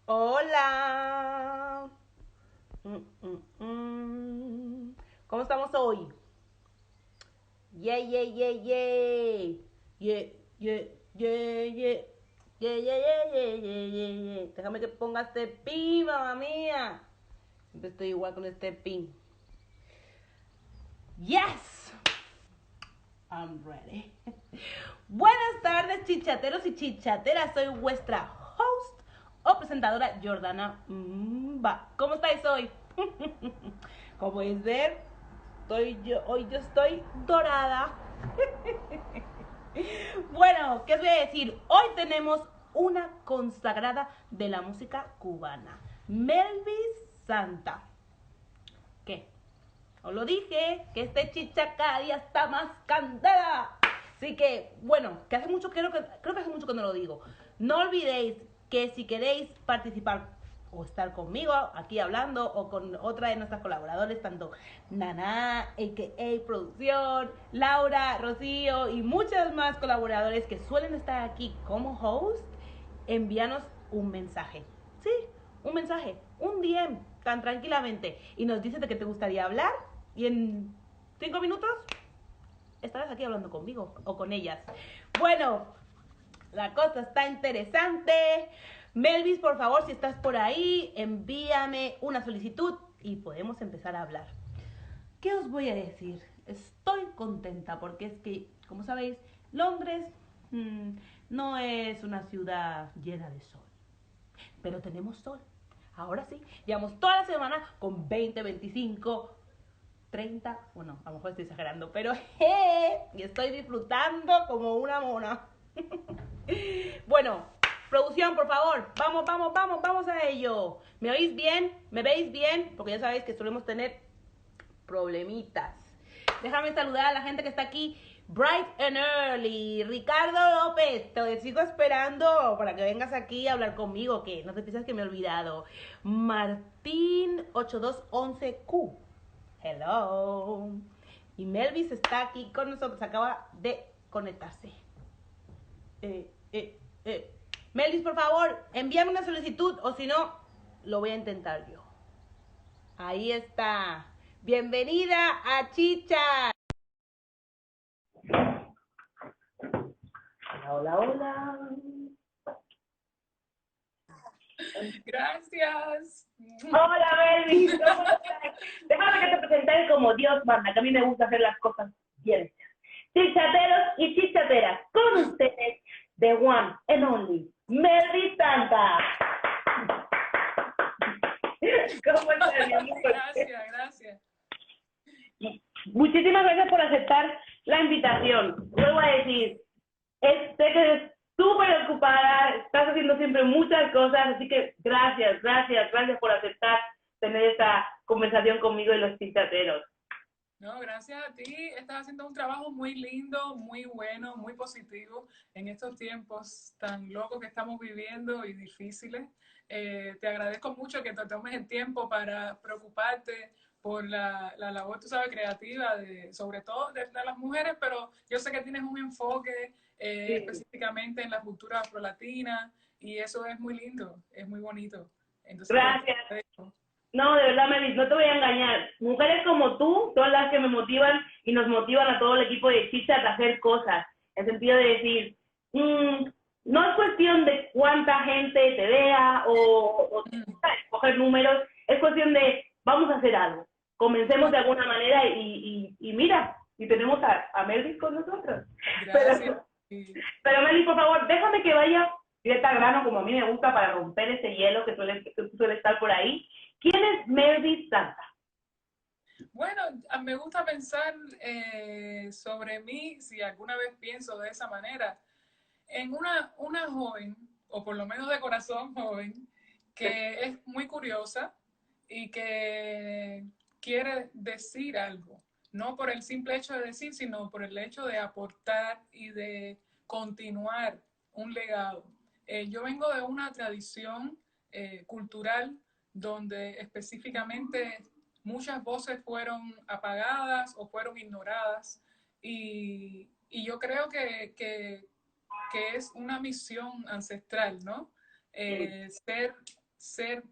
Hola. Mm, mm, mm. ¿Cómo estamos hoy? Yeah, yeah, yeah, yeah. Yeah, yeah, yeah, yeah. Yeah, yeah, yeah, yeah, yeah, yeah, yeah. Déjame que ponga este pin, mamá mía. Siempre estoy igual con este pin. Yes. I'm ready. Buenas tardes, chichateros y chichateras. Soy vuestra host o presentadora Jordana Mba. ¿Cómo estáis hoy? Como puedes ver, hoy yo estoy dorada. Bueno, ¿qué os voy a decir? Hoy tenemos una consagrada de la música cubana, Melvis Santa. ¿Qué? Os lo dije, que este chicha cada día está más candela. Así que, bueno, que hace mucho, creo que hace mucho que no lo digo. No olvidéis que si queréis participar o estar conmigo aquí hablando o con otra de nuestras colaboradores, tanto Nana, a.k.a. Producción, Laura, Rocío y muchos más colaboradores que suelen estar aquí como host, envíanos un mensaje. Sí, un mensaje, un DM, tan tranquilamente. Y nos dices de qué te gustaría hablar y en 5 minutos estarás aquí hablando conmigo o con ellas. Bueno, la cosa está interesante. Melvis, por favor, si estás por ahí, envíame una solicitud y podemos empezar a hablar. ¿Qué os voy a decir? Estoy contenta porque es que, como sabéis, Londres no es una ciudad llena de sol, pero tenemos sol. Ahora sí, llevamos toda la semana con 20, 25, 30, bueno, a lo mejor estoy exagerando, pero y estoy disfrutando como una mona. Bueno, producción, por favor, vamos, vamos, vamos, vamos a ello. ¿Me oís bien? ¿Me veis bien? Porque ya sabéis que solemos tener problemitas. Déjame saludar a la gente que está aquí. Bright and Early, Ricardo López, te sigo esperando para que vengas aquí a hablar conmigo, que no te piensas que me he olvidado. Martín 8211Q, hello. Y Melvis está aquí con nosotros, acaba de conectarse. eh, eh, eh. Melvis, por favor, envíame una solicitud o si no, lo voy a intentar yo. Ahí está. Bienvenida a Chicha. Hola, hola. Gracias. Hola, Melvis, ¿cómo estás? Déjame que te presente como Dios manda, que a mí me gusta hacer las cosas bien. Chichateros y chichateras, con ustedes, the one and only, Melvis Santa. ¿Cómo estás, mi amor? Gracias, gracias. Muchísimas gracias por aceptar la invitación. Vuelvo a decir, sé que eres súper ocupada, estás haciendo siempre muchas cosas, así que gracias, gracias, gracias por aceptar tener esta conversación conmigo y los chichateros. No, gracias a ti. Estás haciendo un trabajo muy lindo, muy bueno, muy positivo en estos tiempos tan locos que estamos viviendo y difíciles. Te agradezco mucho que te tomes el tiempo para preocuparte por la labor, tú sabes, creativa, sobre todo de las mujeres, pero yo sé que tienes un enfoque Sí. específicamente en la cultura afrolatina y eso es muy lindo, es muy bonito. Entonces, te Gracias. agradezco. No, de verdad, Melis, no te voy a engañar. Mujeres como tú son las que me motivan y nos motivan a todo el equipo de Chicha a hacer cosas. En el sentido de decir, no es cuestión de cuánta gente te vea o ¿sabes? Coger números, es cuestión de vamos a hacer algo. Comencemos de alguna manera y mira, y tenemos a Melvis con nosotros. Gracias. Pero, pero Melvis, por favor, déjame que vaya directa al grano como a mí me gusta para romper ese hielo que suele estar por ahí. ¿Quién es Melvis Santa? Bueno, me gusta pensar sobre mí, si alguna vez pienso de esa manera, en una joven, o por lo menos de corazón joven, que es muy curiosa y que quiere decir algo, no por el simple hecho de decir, sino por el hecho de aportar y de continuar un legado. Yo vengo de una tradición cultural donde específicamente muchas voces fueron apagadas o fueron ignoradas y yo creo que es una misión ancestral, ¿no? ser, ser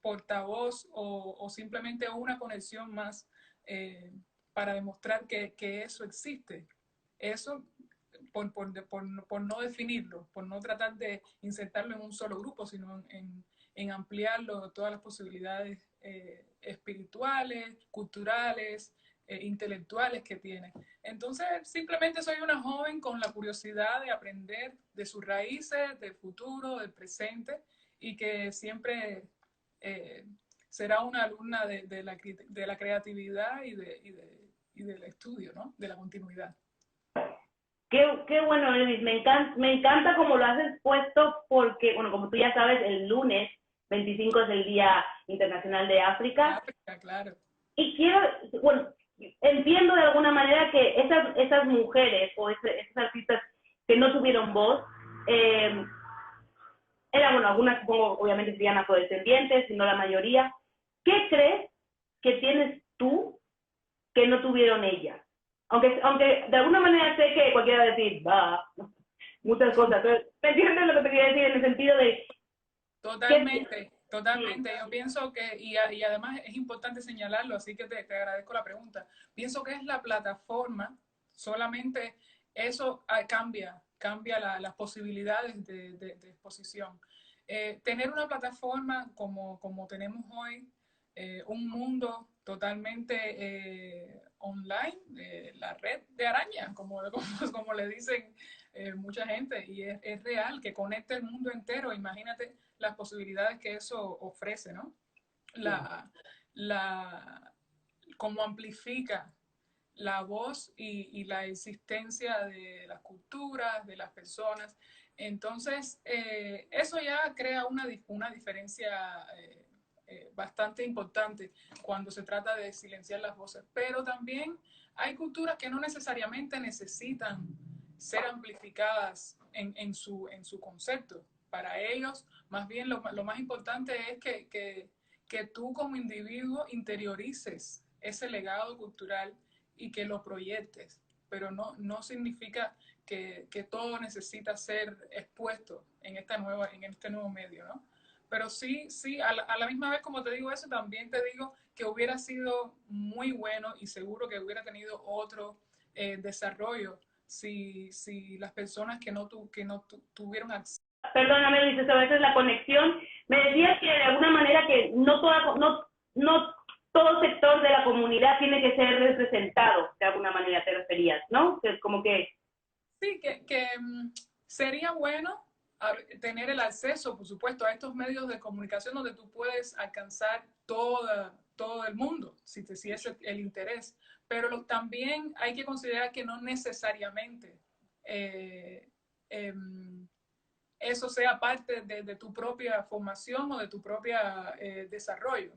portavoz o simplemente una conexión más para demostrar que eso existe. Eso por no definirlo, por no tratar de insertarlo en un solo grupo, sino en ampliarlo todas las posibilidades espirituales, culturales, intelectuales que tiene. Entonces, simplemente soy una joven con la curiosidad de aprender de sus raíces, del futuro, del presente, y que siempre será una alumna de la creatividad y del estudio, ¿no? De la continuidad. Qué bueno, Elvis, me encanta como lo has expuesto porque, bueno, como tú ya sabes, el lunes 25 es el Día Internacional de África. África, claro. Y quiero, bueno, entiendo de alguna manera que esas mujeres o esas artistas que no tuvieron voz, eran, bueno, algunas supongo obviamente serían afrodescendientes, si no la mayoría. ¿Qué crees que tienes tú que no tuvieron ellas? Aunque de alguna manera sé que cualquiera va a decir, va, muchas cosas, pero ¿me entiendes lo que te quería decir en el sentido de... Totalmente, totalmente. Yo pienso que, y además es importante señalarlo, así que te agradezco la pregunta. Pienso que es la plataforma, solamente eso cambia las posibilidades de exposición. Tener una plataforma como tenemos hoy, un mundo totalmente online, la red de araña, como le dicen mucha gente, y es real, que conecta el mundo entero. Imagínate las posibilidades que eso ofrece, ¿no? La, la, Cómo amplifica la voz y la existencia de las culturas, de las personas. Entonces, eso ya crea una diferencia bastante importante cuando se trata de silenciar las voces. Pero también hay culturas que no necesariamente necesitan ser amplificadas en su concepto. Para ellos, más bien lo más importante es que tú como individuo interiorices ese legado cultural y que lo proyectes, pero no significa que todo necesita ser expuesto en este nuevo medio, ¿no? Pero sí, a la misma vez, como te digo eso, también te digo que hubiera sido muy bueno y seguro que hubiera tenido otro desarrollo si las personas que no tuvieron acceso. Perdóname, Luis, a veces la conexión. Me decías que de alguna manera que no todo sector de la comunidad tiene que ser representado, de alguna manera te referías, ¿no? Que es como que... Sí, sería bueno tener el acceso, por supuesto, a estos medios de comunicación donde tú puedes alcanzar todo el mundo, si es el interés. Pero también hay que considerar que no necesariamente eh, eh, eso sea parte de tu propia formación o de tu propia desarrollo.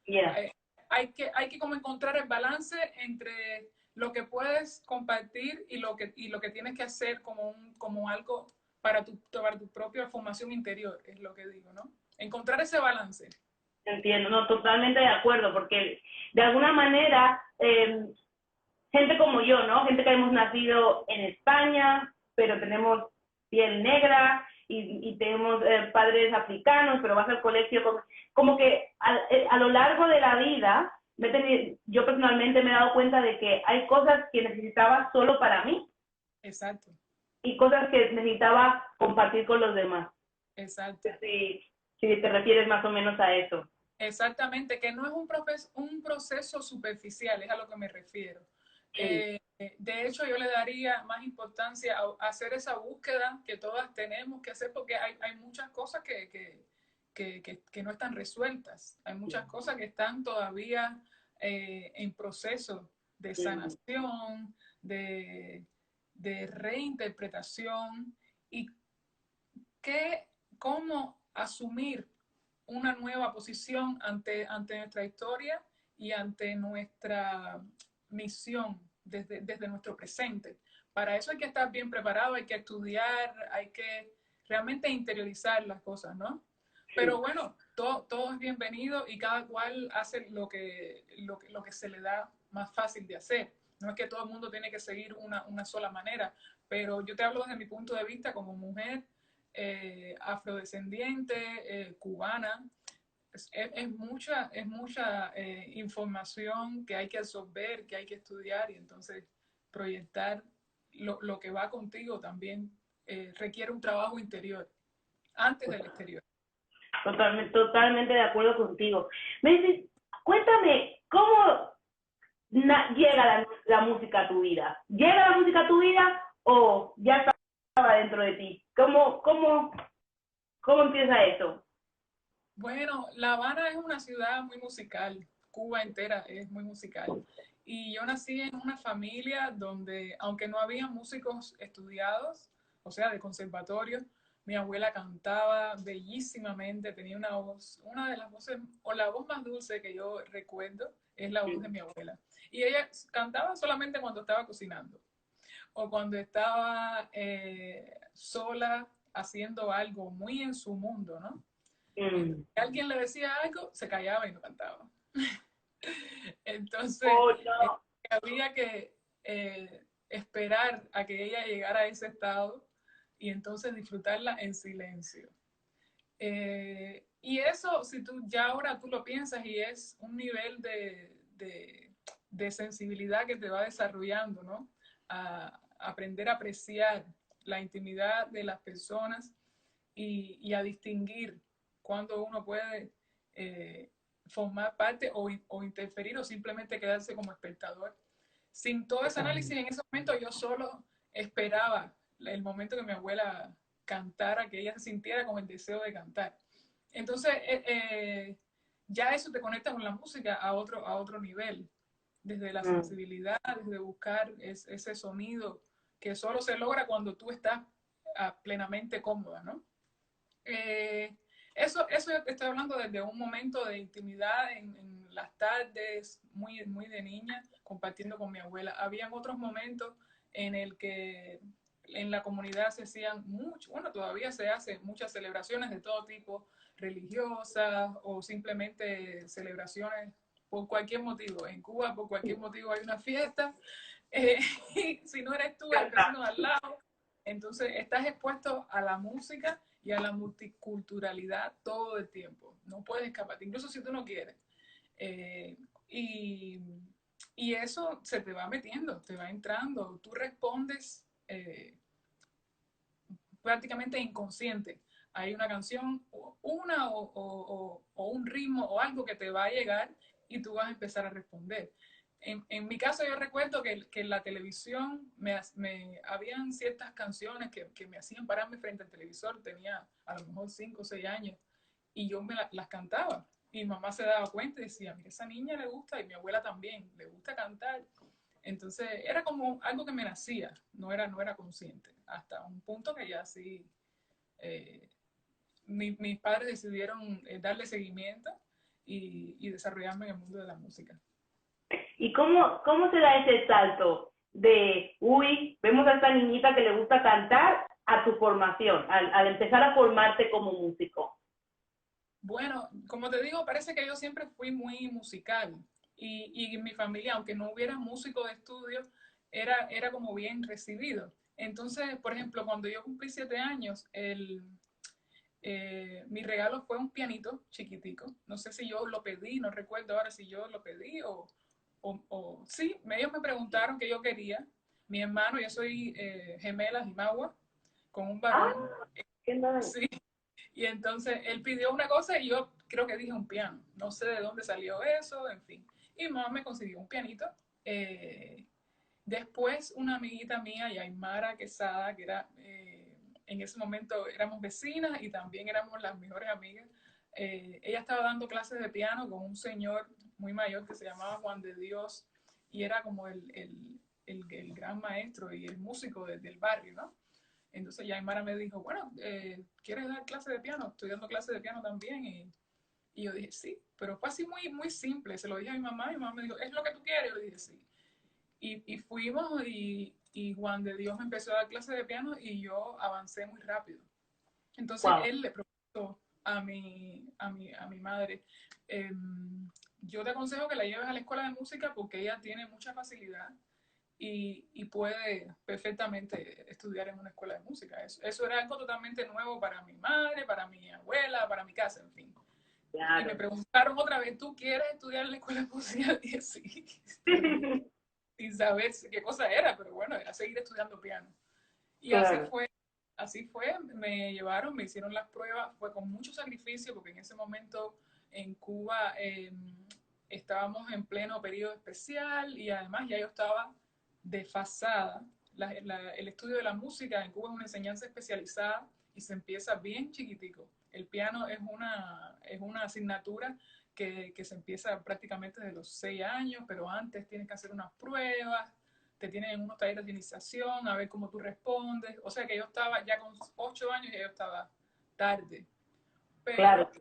Yeah. Hay que como encontrar el balance entre lo que puedes compartir y lo que tienes que hacer como algo para para tu propia formación interior, es lo que digo, ¿no? Encontrar ese balance. Entiendo, no, totalmente de acuerdo, porque de alguna manera, gente como yo, ¿no? Gente que hemos nacido en España, pero tenemos piel negra y tenemos padres africanos, pero vas al colegio, como que a lo largo de la vida, yo personalmente me he dado cuenta de que hay cosas que necesitaba solo para mí. Exacto. Y cosas que necesitaba compartir con los demás. Exacto. Si te refieres más o menos a eso. Exactamente, que no es un proceso superficial, es a lo que me refiero. Sí. De hecho, yo le daría más importancia a hacer esa búsqueda que todas tenemos que hacer, porque hay muchas cosas que no están resueltas, hay muchas cosas que están todavía en proceso de sanación, de reinterpretación, y cómo asumir una nueva posición ante nuestra historia y ante nuestra misión desde nuestro presente. Para eso hay que estar bien preparado, hay que estudiar, hay que realmente interiorizar las cosas, ¿no? Pero bueno, todo es bienvenido y cada cual hace lo que se le da más fácil de hacer. No es que todo el mundo tiene que seguir una sola manera, pero yo te hablo desde mi punto de vista como mujer. afrodescendiente, cubana. Es mucha información que hay que absorber, que hay que estudiar y entonces proyectar lo que va contigo también requiere un trabajo interior antes del exterior. Totalmente, totalmente de acuerdo contigo. Macy, cuéntame, ¿cómo llega la música a tu vida? ¿Llega la música a tu vida o ya estaba dentro de ti? ¿Cómo empieza eso? Bueno, La Habana es una ciudad muy musical, Cuba entera es muy musical. Y yo nací en una familia donde, aunque no había músicos estudiados, o sea, de conservatorio, mi abuela cantaba bellísimamente, tenía una voz, una de las voces, o la voz más dulce que yo recuerdo, es la voz de mi abuela. Y ella cantaba solamente cuando estaba cocinando o cuando estaba sola haciendo algo muy en su mundo, ¿no? Mm. Alguien le decía algo, se callaba y no cantaba. Entonces, Oh, no. había que esperar a que ella llegara a ese estado y entonces disfrutarla en silencio. Y eso, si tú ya ahora tú lo piensas y es un nivel de sensibilidad que te va desarrollando, ¿no? A aprender a apreciar la intimidad de las personas y a distinguir cuando uno puede formar parte o interferir o simplemente quedarse como espectador. Sin todo ese análisis, en ese momento yo solo esperaba el momento que mi abuela cantara, que ella se sintiera con el deseo de cantar. Entonces, ya eso te conecta con la música a otro nivel, desde la sensibilidad, desde buscar ese sonido que solo se logra cuando tú estás plenamente cómoda, ¿no? Eso yo te estoy hablando desde un momento de intimidad en las tardes, muy, muy de niña, compartiendo con mi abuela. Habían otros momentos en el que en la comunidad se hacían bueno, todavía se hacen muchas celebraciones de todo tipo, religiosas o simplemente celebraciones por cualquier motivo. En Cuba, por cualquier motivo hay una fiesta. Eh, si no eres tú, el vecino de al lado. Entonces, estás expuesto a la música y a la multiculturalidad todo el tiempo. No puedes escapar, incluso si tú no quieres. Eh, y, y, eso se te va metiendo, te va entrando. Tú respondes prácticamente inconsciente. Hay una canción, o un ritmo o algo que te va a llegar y tú vas a empezar a responder. En mi caso yo recuerdo que en la televisión habían ciertas canciones que me hacían pararme frente al televisor, tenía a lo mejor 5 o 6 años, y yo las cantaba. Y mi mamá se daba cuenta y decía, mira, esa niña le gusta, y mi abuela también, le gusta cantar. Entonces era como algo que me nacía, no era consciente, hasta un punto que ya sí, eh, mis padres decidieron darle seguimiento y desarrollarme en el mundo de la música. ¿Y cómo se da ese salto de, uy, vemos a esta niñita que le gusta cantar, a tu formación, al empezar a formarte como músico? Bueno, como te digo, parece que yo siempre fui muy musical y en mi familia, aunque no hubiera músico de estudio, era como bien recibido. Entonces, por ejemplo, cuando yo cumplí 7 años, mi regalo fue un pianito chiquitico. No sé si yo lo pedí, no recuerdo ahora si yo lo pedí o sí, ellos me preguntaron qué yo quería. Mi hermano, yo soy gemelas y magua, con un Ah, varón. qué nice. Sí, y entonces él pidió una cosa y yo creo que dije un piano. No sé de dónde salió eso, en fin. Y mi mamá me consiguió un pianito. Eh, Después una amiguita mía, Yaimara Quesada, que era, en ese momento éramos vecinas y también éramos las mejores amigas. Ella estaba dando clases de piano con un señor muy mayor que se llamaba Juan de Dios y era como el gran maestro y el músico del barrio, ¿no? Entonces Yaimara me dijo, bueno, ¿quieres dar clase de piano? Estoy dando clase de piano también. Y yo dije, sí, pero fue así muy, muy simple. Se lo dije a mi mamá me dijo, ¿es lo que tú quieres? Yo le dije, sí. Y fuimos y Juan de Dios me empezó a dar clase de piano y yo avancé muy rápido. Entonces Wow. él le propuso a mi madre, yo te aconsejo que la lleves a la escuela de música porque ella tiene mucha facilidad y puede perfectamente estudiar en una escuela de música. Eso era algo totalmente nuevo para mi madre, para mi abuela, para mi casa, en fin. Claro. Y me preguntaron otra vez, ¿tú quieres estudiar en la escuela de música? Y dije, sí, sin saber qué cosa era, pero bueno, era seguir estudiando piano. Y claro. Así fue, me llevaron, me hicieron las pruebas, fue con mucho sacrificio, porque en ese momento en Cuba estábamos en pleno periodo especial y además ya yo estaba desfasada. El estudio de la música en Cuba es una enseñanza especializada y se empieza bien chiquitico. El piano es una asignatura que se empieza prácticamente desde los 6 años, pero antes tienes que hacer unas pruebas, te tienen unos talleres de iniciación, a ver cómo tú respondes. O sea que yo estaba ya con 8 años y yo estaba tarde. Pero claro,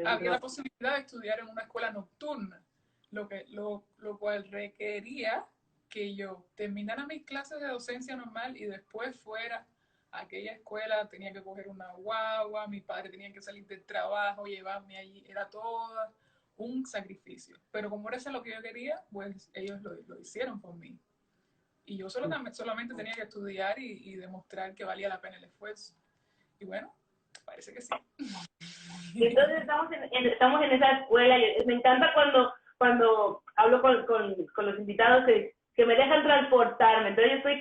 había la posibilidad de estudiar en una escuela nocturna, lo cual requería que yo terminara mis clases de docencia normal y después fuera a aquella escuela, tenía que coger una guagua, mi padre tenía que salir del trabajo, llevarme allí, era todo un sacrificio. Pero como era eso lo que yo quería, pues ellos lo hicieron por mí. Y yo solamente tenía que estudiar y demostrar que valía la pena el esfuerzo. Y bueno, parece que sí. Entonces estamos en esa escuela y me encanta cuando hablo con los invitados que me dejan transportarme. Entonces yo estoy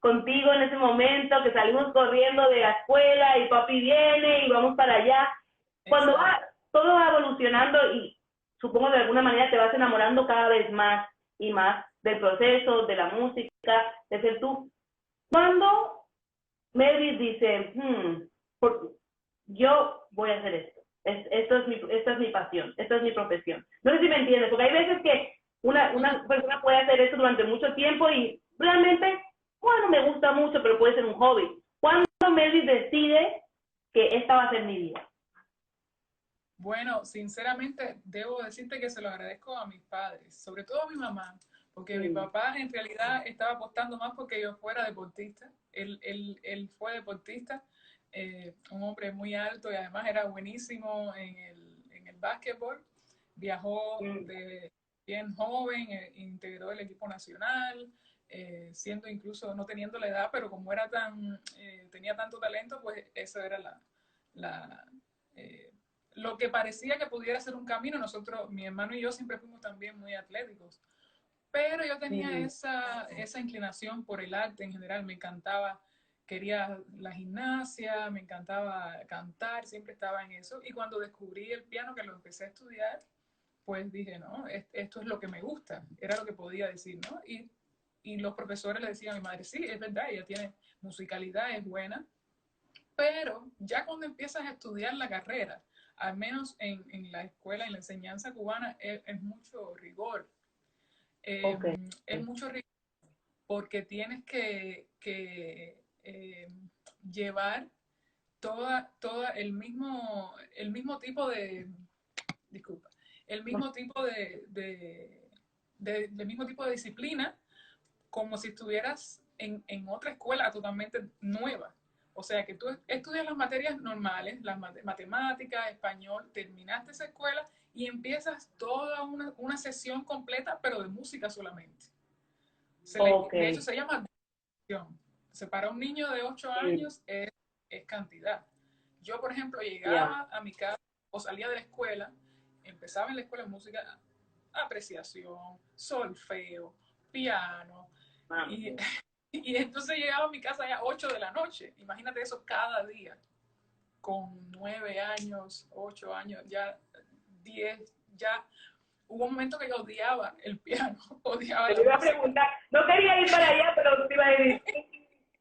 contigo en ese momento, que salimos corriendo de la escuela y papi viene y vamos para allá. Cuando todo va evolucionando y supongo de alguna manera te vas enamorando cada vez más y más del proceso, de la música, de ser tú. Cuando Melvis dice, yo voy a hacer esto. Esta es mi pasión, esta es mi profesión. No sé si me entiendes, porque hay veces que una persona puede hacer esto durante mucho tiempo y realmente, bueno, me gusta mucho, pero puede ser un hobby. ¿Cuándo Melvis decide que esta va a ser mi vida? Bueno, sinceramente, debo decirte que se lo agradezco a mis padres, sobre todo a mi mamá, porque mi papá en realidad estaba apostando más porque yo fuera deportista. Él fue deportista, un hombre muy alto y además era buenísimo en el básquetbol. Viajó de bien joven, integró el equipo nacional, siendo incluso no teniendo la edad, pero como era tenía tanto talento, pues eso era lo que parecía que pudiera ser un camino. Nosotros, mi hermano y yo, siempre fuimos también muy atléticos. Pero yo tenía esa inclinación por el arte en general. Me encantaba, quería la gimnasia, me encantaba cantar, siempre estaba en eso. Y cuando descubrí el piano, que lo empecé a estudiar, pues dije, no, esto es lo que me gusta. Era lo que podía decir, ¿no? Y los profesores le decían a mi madre, sí, es verdad, ella tiene musicalidad, es buena. Pero ya cuando empiezas a estudiar la carrera, al menos en la escuela, en la enseñanza cubana, es mucho rigor. Es mucho rigor porque tienes que llevar toda el mismo tipo de, disculpa, el mismo tipo del mismo tipo de disciplina, como si estuvieras en otra escuela totalmente nueva. O sea, que tú estudias las materias normales, las matemáticas, español, terminaste esa escuela y empiezas toda una sesión completa, pero de música solamente. De hecho, se llama dedicación. Para un niño de 8 años es cantidad. Yo, por ejemplo, llegaba a mi casa o salía de la escuela, empezaba en la escuela de música, apreciación, solfeo, piano, y entonces llegaba a mi casa ya 8 de la noche. Imagínate eso cada día. Con 9 años, 8 años, ya 10, ya hubo un momento que yo odiaba el piano, odiaba la música. Te iba a preguntar, no quería ir para allá, pero te iba a decir,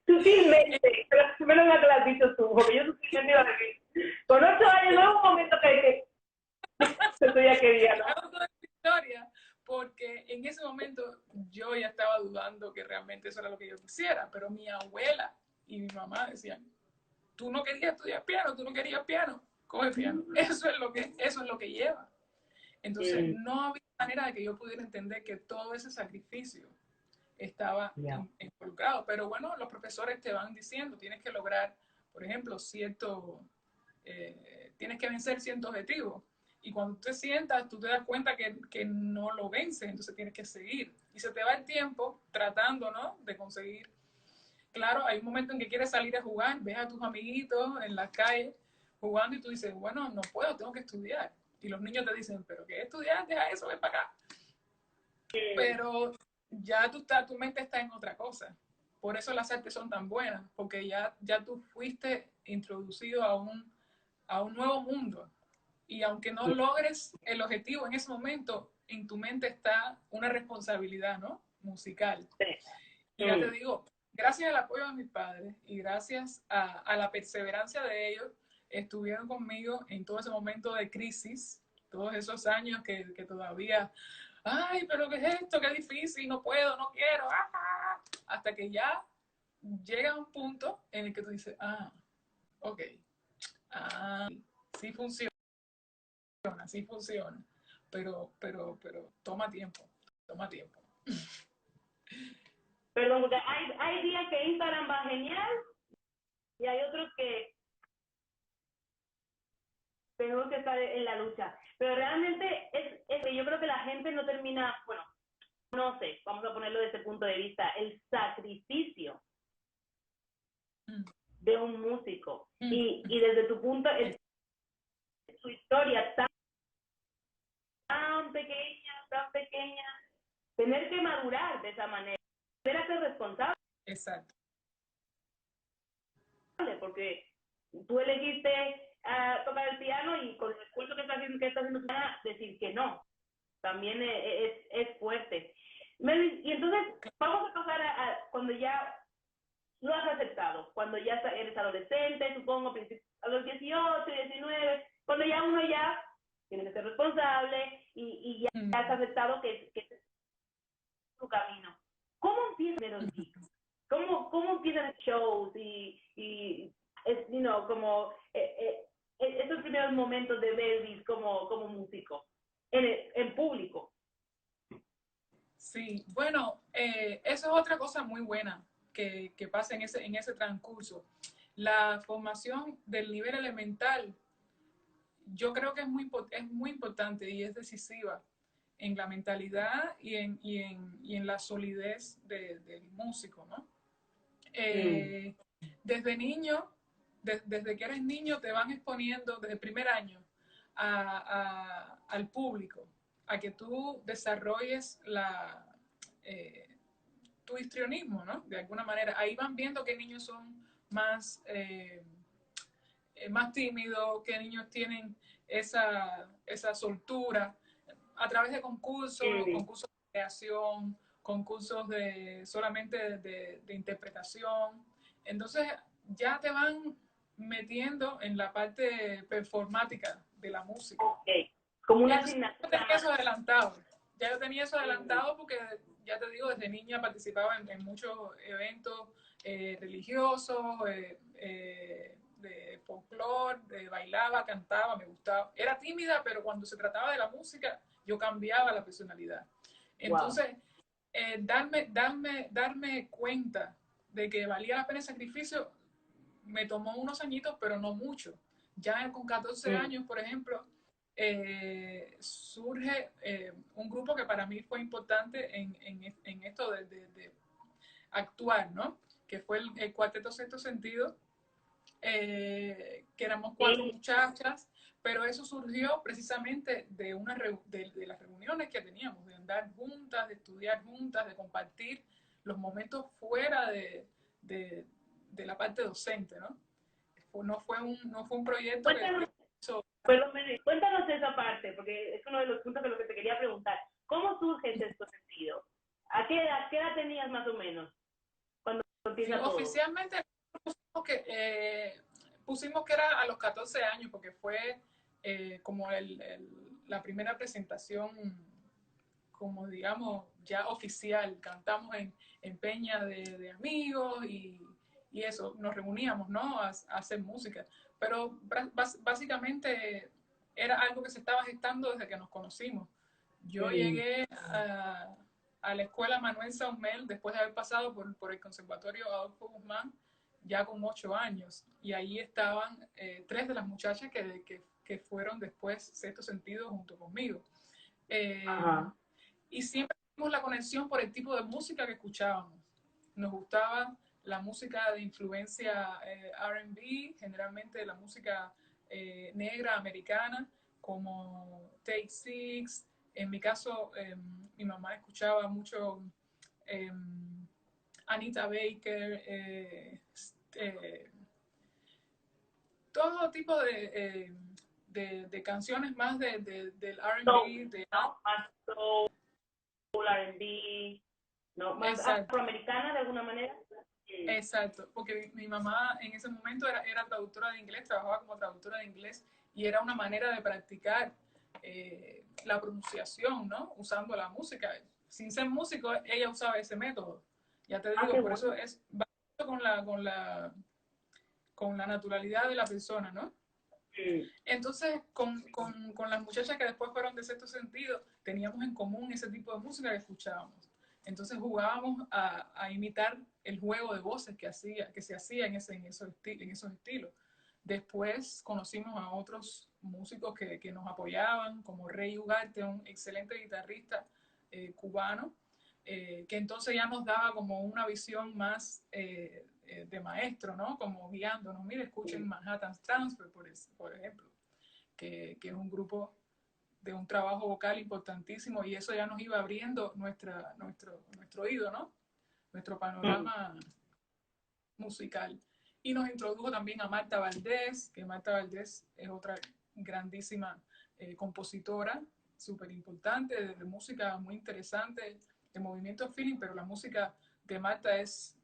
sutilmente, pero menos mal que lo has dicho tú, porque yo sutilmente iba a decir, con 8 años no es un momento que tú ya querías, ¿no? Historia, porque en ese momento yo ya estaba dudando que realmente eso era lo que yo quisiera, pero mi abuela y mi mamá decían, tú no querías estudiar piano, tú no querías piano, coge piano, eso es lo que lleva. Entonces no había manera de que yo pudiera entender que todo ese sacrificio estaba involucrado, pero bueno, los profesores te van diciendo, tienes que lograr, por ejemplo, tienes que vencer ciertos objetivos. Y cuando tú te sientas, tú te das cuenta que no lo vences, entonces tienes que seguir. Y se te va el tiempo tratando, ¿no?, de conseguir. Claro, hay un momento en que quieres salir a jugar, ves a tus amiguitos en la calle jugando y tú dices, bueno, no puedo, tengo que estudiar. Y los niños te dicen, pero ¿qué estudiar? Deja eso, ven para acá. Pero ya tu mente está en otra cosa. Por eso las artes son tan buenas, porque ya tú fuiste introducido a un nuevo mundo. Y aunque no logres el objetivo en ese momento, en tu mente está una responsabilidad, ¿no?, musical. Y ya te digo, gracias al apoyo de mis padres y gracias a la perseverancia de ellos, estuvieron conmigo en todo ese momento de crisis, todos esos años que todavía, ay, pero ¿qué es esto? Qué difícil, no puedo, no quiero, hasta que ya llega un punto en el que tú dices, ok, sí funciona, sí funciona, pero toma tiempo, toma tiempo. Perdón, porque hay días que Instagram va genial y hay otros que tenemos que estar en la lucha. Pero realmente yo creo que la gente no termina, bueno, no sé, vamos a ponerlo desde ese punto de vista, el sacrificio de un músico. Y desde tu punto, su historia tan pequeña, tener que madurar de esa manera, tener que ser responsable. Exacto. Porque tú elegiste tocar el piano y con el esfuerzo que está haciendo tu piano, decir que no, también es fuerte. Y entonces vamos a pasar a cuando ya lo has aceptado, cuando ya eres adolescente, supongo, a los 18, 19, cuando ya uno ya tiene que ser responsable y ya has aceptado que es tu camino. ¿Cómo empiezan los gigs? ¿Cómo empiezan shows y es, como esos primeros momentos de Belvis como músico en público? Sí, bueno, eso es otra cosa muy buena que pasa en ese transcurso. La formación del nivel elemental, yo creo que es muy importante y es decisiva en la mentalidad y en la solidez del músico, ¿no? Desde niño, desde que eres niño, te van exponiendo desde el primer año al público, a que tú desarrolles tu histrionismo, ¿no? De alguna manera. Ahí van viendo qué niños son más tímidos, qué niños tienen esa soltura, a través de concursos de creación, concursos solamente de interpretación. Entonces ya te van metiendo en la parte performática de la música. Como una asignatura. Ya yo tenía eso adelantado porque, ya te digo, desde niña participaba en muchos eventos religiosos, de folclore, bailaba, cantaba, me gustaba. Era tímida, pero cuando se trataba de la música, yo cambiaba la personalidad. Entonces, darme cuenta de que valía la pena el sacrificio, me tomó unos añitos, pero no mucho. Ya con 14 años, por ejemplo, surge un grupo que para mí fue importante en esto de actuar, ¿no? Que fue el Cuarteto Sexto Sentido, que éramos 4 muchachas, pero eso surgió precisamente de las reuniones que teníamos, de andar juntas, de estudiar juntas, de compartir los momentos fuera de la parte docente, ¿no? No fue un proyecto que hizo. Perdón, cuéntanos esa parte, porque es uno de los puntos de lo que te quería preguntar. ¿Cómo surge ese Sexto Sentido? ¿A qué edad tenías más o menos cuando empieza todo? Oficialmente pusimos que era a los 14 años, porque fue como la primera presentación, como digamos, ya oficial. Cantamos en peña de amigos y eso, nos reuníamos, ¿no? A hacer música. Pero básicamente era algo que se estaba gestando desde que nos conocimos. Yo llegué a la escuela Manuel Saumel después de haber pasado por el Conservatorio Adolfo Guzmán ya con 8 años. Y ahí estaban 3 de las muchachas que fueron después Sexto Sentido junto conmigo. Y siempre tuvimos la conexión por el tipo de música que escuchábamos. Nos gustaba la música de influencia R&B, generalmente la música negra americana, como Take Six. En mi caso, mi mamá escuchaba mucho Anita Baker, todo tipo de canciones más del R&B. ¿No? Más soul, R&B, ¿no? Más afroamericana de alguna manera. Exacto, porque mi mamá en ese momento era traductora de inglés, trabajaba como traductora de inglés y era una manera de practicar la pronunciación, ¿no? Usando la música. Sin ser músico, ella usaba ese método. Ya te digo, por eso es con la naturalidad de la persona, ¿no? Entonces, con las muchachas que después fueron de Sexto Sentido, teníamos en común ese tipo de música que escuchábamos. Entonces jugábamos a imitar el juego de voces que se hacía en esos estilos. Después conocimos a otros músicos que nos apoyaban, como Rey Ugarte, un excelente guitarrista cubano, que entonces ya nos daba como una visión más de maestro, ¿no? Como guiándonos. Mire, escuchen Manhattan Transfer, por ejemplo, que es un grupo de un trabajo vocal importantísimo, y eso ya nos iba abriendo nuestro oído, ¿no? Nuestro panorama musical. Y nos introdujo también a Marta Valdés, que Marta Valdés es otra grandísima compositora, súper importante, de música muy interesante, de movimiento feeling, pero la música de Marta es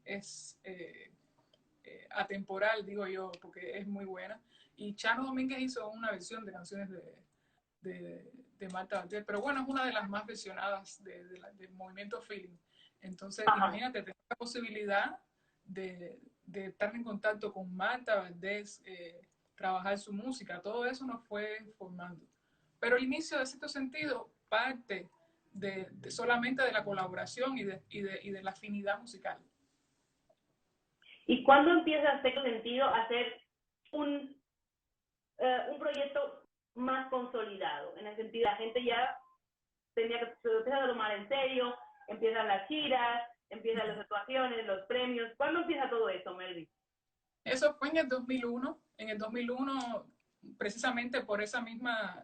atemporal, digo yo, porque es muy buena. Y Chano Domínguez hizo una versión de canciones de Marta Valdés, pero bueno, es una de las más versionadas del movimiento feeling. Entonces, imagínate, tener la posibilidad de estar en contacto con Marta Valdés, trabajar su música, todo eso nos fue formando. Pero el inicio de Sexto Sentido parte solamente de la colaboración y de la afinidad musical. ¿Y cuándo empieza Sexto Sentido a ser un proyecto más consolidado? En el sentido, la gente ya se empieza a tomar en serio, empiezan las giras, empiezan las actuaciones, los premios. ¿Cuándo empieza todo eso, Melvin? Eso fue en el 2001. En el 2001, precisamente por esa misma,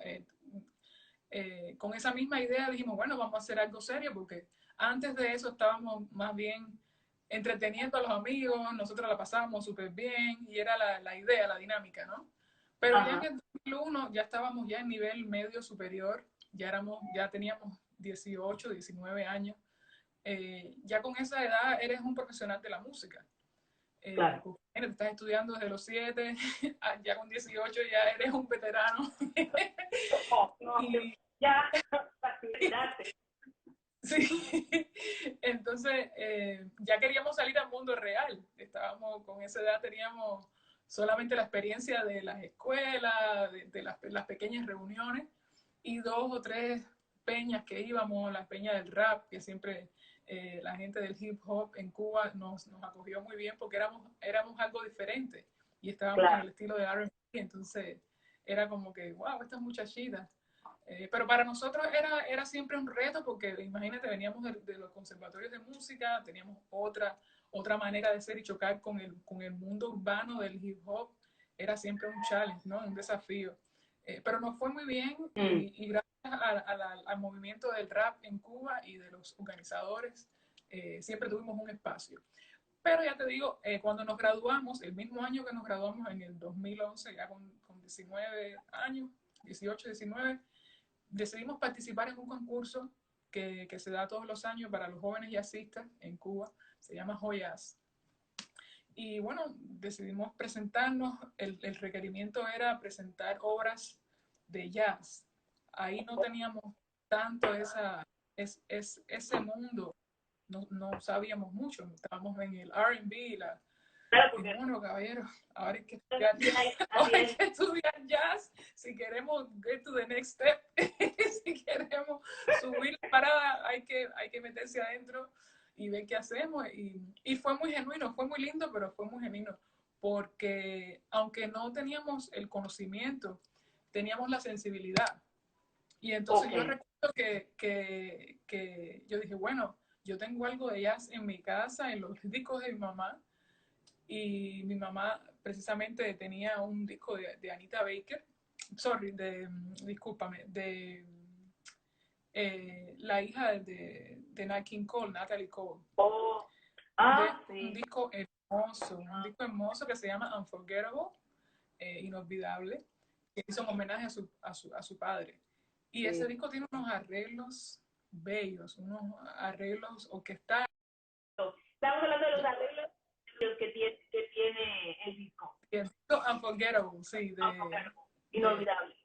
con esa misma idea dijimos, bueno, vamos a hacer algo serio, porque antes de eso estábamos más bien entreteniendo a los amigos, nosotros la pasábamos súper bien y era la idea, la dinámica, ¿no? Pero ya en el 2001 ya estábamos ya en nivel medio superior, ya teníamos 18, 19 años. Ya con esa edad eres un profesional de la música. Claro. Te estás estudiando desde los 7, ya con 18 ya eres un veterano. Ya, fascinante. Sí, entonces ya queríamos salir al mundo real. Estábamos con esa edad, teníamos solamente la experiencia de las escuelas, de las pequeñas reuniones y 2 o 3 peñas que íbamos, las peñas del rap, que siempre la gente del hip hop en Cuba nos acogió muy bien porque éramos algo diferente y estábamos en el estilo de R&B, entonces era como que, wow, estas muchachitas. Pero para nosotros era siempre un reto porque imagínate, veníamos de los conservatorios de música, teníamos otra manera de ser y chocar con el mundo urbano del hip hop era siempre un challenge, ¿no? Un desafío. Pero nos fue muy bien y gracias al movimiento del rap en Cuba y de los organizadores, siempre tuvimos un espacio. Pero ya te digo, cuando nos graduamos, el mismo año que nos graduamos en el 2011, ya con 19 años, 18, 19, decidimos participar en un concurso que se da todos los años para los jóvenes jazzistas en Cuba, se llama Joyas. Y bueno, decidimos presentarnos, el requerimiento era presentar obras de jazz. Ahí no teníamos tanto ese mundo, no sabíamos mucho, estábamos en el R&B, bueno, caballero, ahora hay que estudiar jazz si queremos get to the next step. Si queremos subir la parada, hay que meterse adentro y ver qué hacemos. Y fue muy genuino, fue muy lindo, pero fue muy genuino, porque aunque no teníamos el conocimiento, teníamos la sensibilidad. Y entonces yo recuerdo que yo dije, bueno, yo tengo algo de jazz en mi casa, en los discos de mi mamá, y mi mamá precisamente tenía un disco de Anita Baker, discúlpame, de la hija de Nat King Cole, Natalie Cole. Un disco hermoso que se llama Unforgettable, inolvidable, que hizo un homenaje a su padre. Y ese disco tiene unos arreglos bellos, unos arreglos orquestales. Estamos hablando de los arreglos que tiene el disco. El disco Unforgettable, sí. Inolvidable.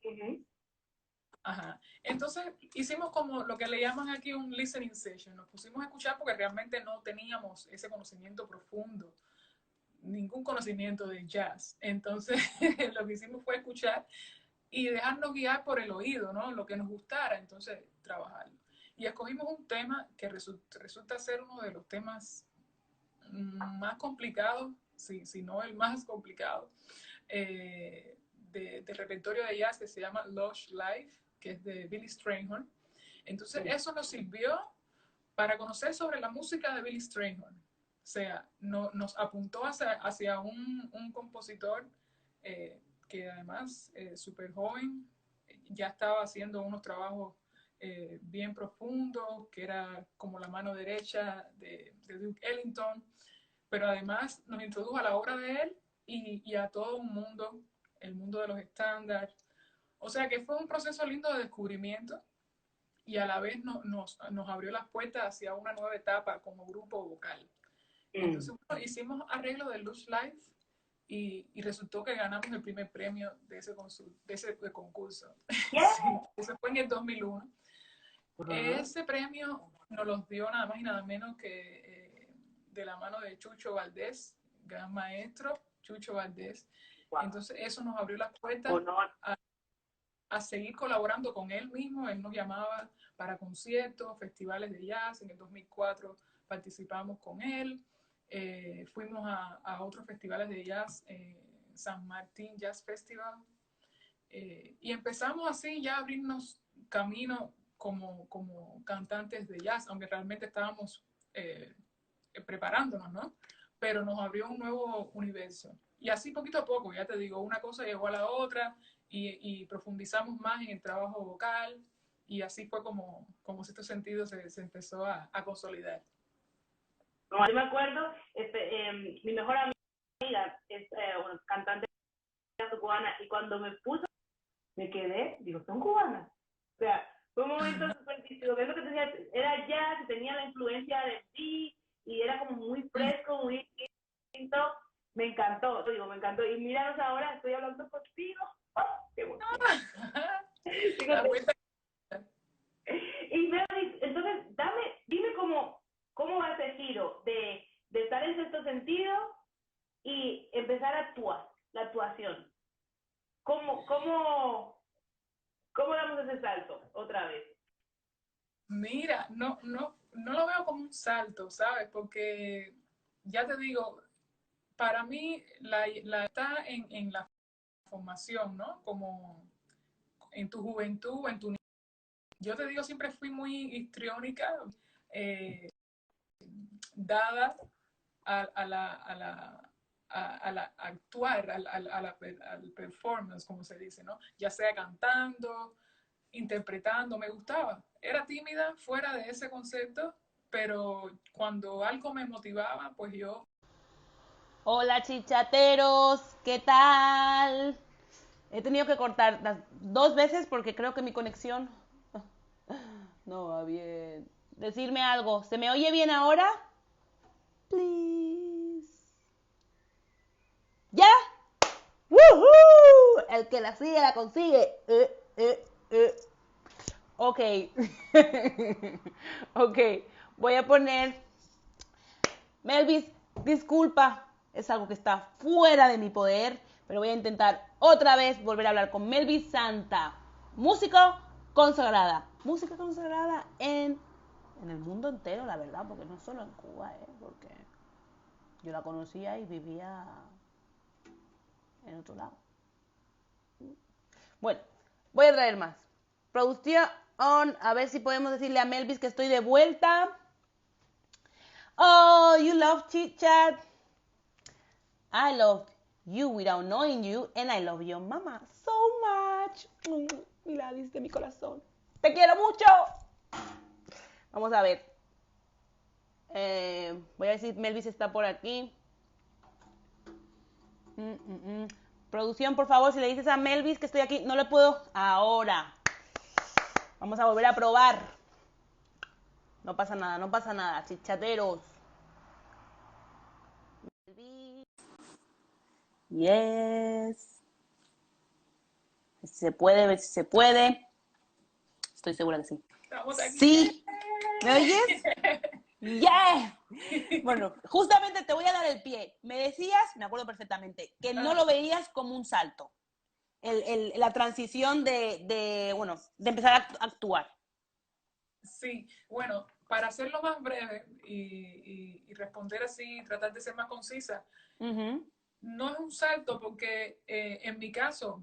Ajá. Entonces hicimos como lo que le llaman aquí un listening session. Nos pusimos a escuchar porque realmente no teníamos ese conocimiento profundo, ningún conocimiento de jazz. Entonces lo que hicimos fue escuchar y dejarnos guiar por el oído, ¿no? Lo que nos gustara, entonces trabajarlo. Y escogimos un tema que resulta ser uno de los temas más complicados, si no el más complicado, del repertorio de jazz, que se llama Lush Life, que es de Billy Strayhorn. Entonces eso nos sirvió para conocer sobre la música de Billy Strayhorn. O sea, nos apuntó hacia un compositor que además súper joven, ya estaba haciendo unos trabajos bien profundos, que era como la mano derecha de Duke Ellington, pero además nos introdujo a la obra de él y a todo un mundo, el mundo de los estándares. O sea que fue un proceso lindo de descubrimiento y a la vez nos abrió las puertas hacia una nueva etapa como grupo vocal. Entonces bueno, hicimos arreglo de Lush Life y resultó que ganamos el primer premio de ese concurso. Sí, eso fue en el 2001. Ese premio nos lo dio nada más y nada menos que de la mano de Chucho Valdés, gran maestro, Chucho Valdés. Entonces eso nos abrió las puertas a seguir colaborando con él mismo. Él nos llamaba para conciertos, festivales de jazz. En el 2004 participamos con él. Fuimos a otros festivales de jazz, San Martín Jazz Festival. Y empezamos así ya a abrirnos camino como cantantes de jazz, aunque realmente estábamos preparándonos, ¿no? Pero nos abrió un nuevo universo. Y así poquito a poco, ya te digo, una cosa llegó a la otra y profundizamos más en el trabajo vocal y así fue como Sexto Sentido se empezó a consolidar. No, yo me acuerdo, mi mejor amiga es cantante cubana y cuando me quedé, digo, ¿son cubanas? O sea, fue un momento súper distinto. Lo que tenía era jazz, tenía la influencia de sí y era como muy fresco, muy distinto. Me encantó, digo, me encantó. Y míranos ahora, estoy hablando contigo. ¡Oh, qué bueno! Y entonces, dime cómo va ese giro de estar en Sexto Sentido y empezar a actuar, la actuación. ¿Cómo damos ese salto otra vez? Mira, no lo veo como un salto, ¿sabes? Porque ya te digo, para mí está en la formación, ¿no? Como en tu juventud, en tu... Yo te digo, siempre fui muy histriónica, dada a actuar, al performance, como se dice, ¿no? Ya sea cantando, interpretando, me gustaba. Era tímida fuera de ese concepto, pero cuando algo me motivaba, pues yo... Hola chichateros, ¿qué tal? He tenido que cortar las 2 veces porque creo que mi conexión no va bien. Decirme algo, ¿se me oye bien ahora? Please. ¿Ya? ¡Woohoo! El que la sigue, la consigue. Ok. Ok. Voy a poner... Melvis, disculpa. Es algo que está fuera de mi poder. Pero voy a intentar otra vez volver a hablar con Melvis Santa. Música consagrada. Música consagrada en en el mundo entero, la verdad, porque no solo en Cuba, porque yo la conocía y vivía en otro lado. Bueno, voy a traer más. Producción, a ver si podemos decirle a Melvis que estoy de vuelta. Oh, you love chit chat. I love you without knowing you, and I love your mama so much. Mira, dice mi corazón. Te quiero mucho. Vamos a ver. Voy a ver si Melvis está por aquí. Producción, por favor, si le dices a Melvis que estoy aquí, no le puedo ahora. Vamos a volver a probar. No pasa nada, no pasa nada, chichateros. Yes. Se puede, ver si se puede. Estoy segura que sí. Sí. ¿Me oyes? ¡Yeah! Bueno, justamente te voy a dar el pie. Me decías, me acuerdo perfectamente, que no lo veías como un salto. La transición de empezar a actuar. Sí, bueno, para hacerlo más breve y responder así, tratar de ser más concisa, no es un salto porque en mi caso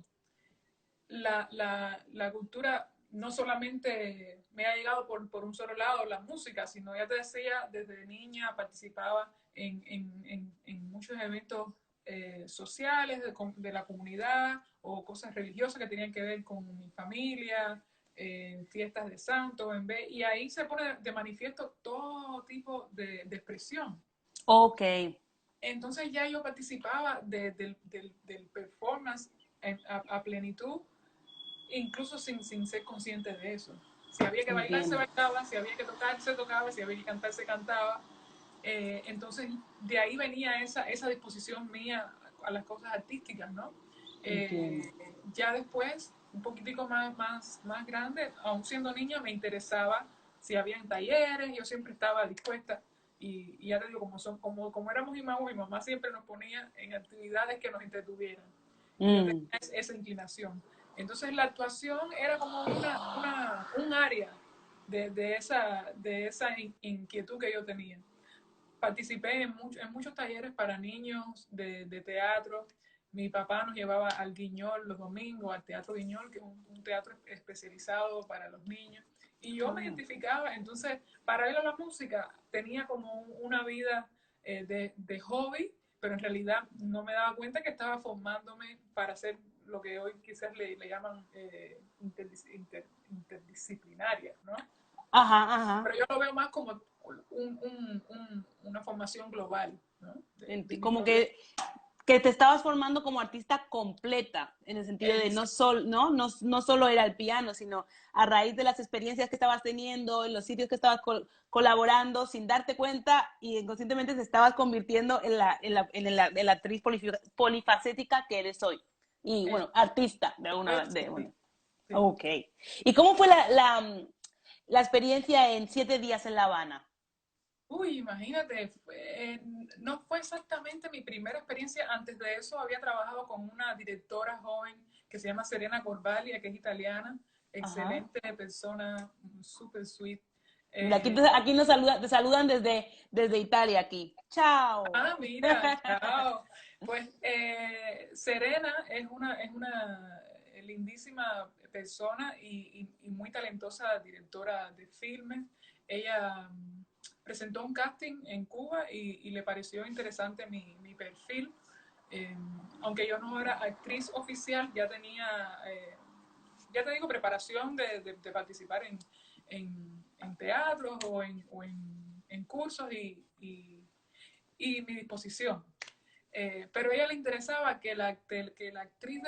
la cultura no solamente me ha llegado por un solo lado, la música, sino ya te decía, desde niña participaba en muchos eventos sociales de la comunidad o cosas religiosas que tenían que ver con mi familia, fiestas de santos, y ahí se pone de manifiesto todo tipo de expresión. Ok. Entonces ya yo participaba del performance a plenitud, incluso sin ser consciente de eso. Si había que bailar, se bailaba, si había que tocar, se tocaba, si había que cantar, se cantaba. Entonces, de ahí venía esa disposición mía a las cosas artísticas, ¿no? Ya después, un poquitico más grande, aún siendo niña, me interesaba si habían talleres, yo siempre estaba dispuesta. Y ya te digo, como éramos imagos, mi mamá siempre nos ponía en actividades que nos entretuvieran. Y yo tenía esa inclinación. Entonces la actuación era como un área de esa inquietud que yo tenía. Participé en muchos talleres para niños de teatro. Mi papá nos llevaba al Guiñol los domingos, al Teatro Guiñol, que es un teatro especializado para los niños. Y yo me identificaba, entonces, paralelo a la música, tenía como una vida de hobby, pero en realidad no me daba cuenta que estaba formándome para hacer lo que hoy quizás le llaman interdisciplinaria, ¿no? Ajá. Pero yo lo veo más como una formación global, ¿no? Como que te estabas formando como artista completa, en el sentido de no solo era el piano, sino a raíz de las experiencias que estabas teniendo, en los sitios que estabas colaborando, sin darte cuenta, y inconscientemente te estabas convirtiendo en la actriz polifacética que eres hoy. Y bueno, artista, de alguna manera. Sí. Ok. ¿Y cómo fue la experiencia en 7 días en La Habana? Uy, imagínate, no fue exactamente mi primera experiencia. Antes de eso había trabajado con una directora joven que se llama Serena Corbalia, que es italiana, excelente persona, super sweet. Aquí te saludan desde Italia aquí. Chao. Ah, mira, chao. Pues Serena es una lindísima persona y muy talentosa directora de filmes. Ella presentó un casting en Cuba y le pareció interesante mi perfil. Aunque yo no era actriz oficial, ya tenía, ya te digo, preparación de participar en teatros o en cursos y mi disposición. Pero a ella le interesaba que la actriz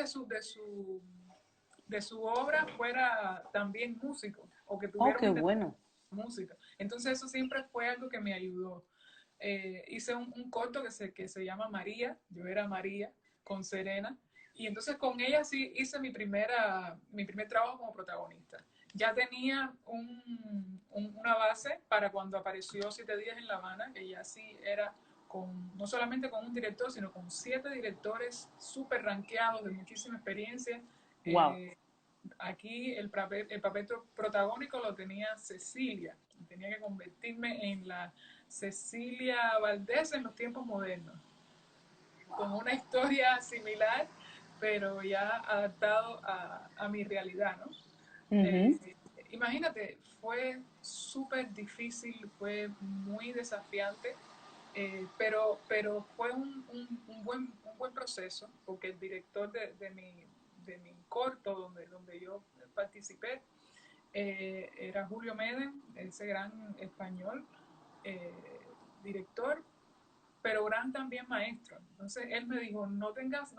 de su obra fuera también músico o que tuviera música. Entonces eso siempre fue algo que me ayudó. Hice un corto que se llama María, yo era María, con Serena, y entonces con ella sí hice mi primer trabajo como protagonista. Ya tenía una base para cuando apareció 7 días en La Habana, que ya sí era no solamente con un director, sino con 7 directores súper rankeados de muchísima experiencia. Wow. aquí el papel protagónico lo tenía Cecilia. Tenía que convertirme en la Cecilia Valdés en los tiempos modernos, con una historia similar, pero ya adaptado a mi realidad, ¿no? Imagínate, fue súper difícil, fue muy desafiante, pero fue un buen proceso, porque el director de mi corto, donde yo participé, era Julio Meden, ese gran español, eh, director, pero gran también maestro. Entonces él me dijo, no tengas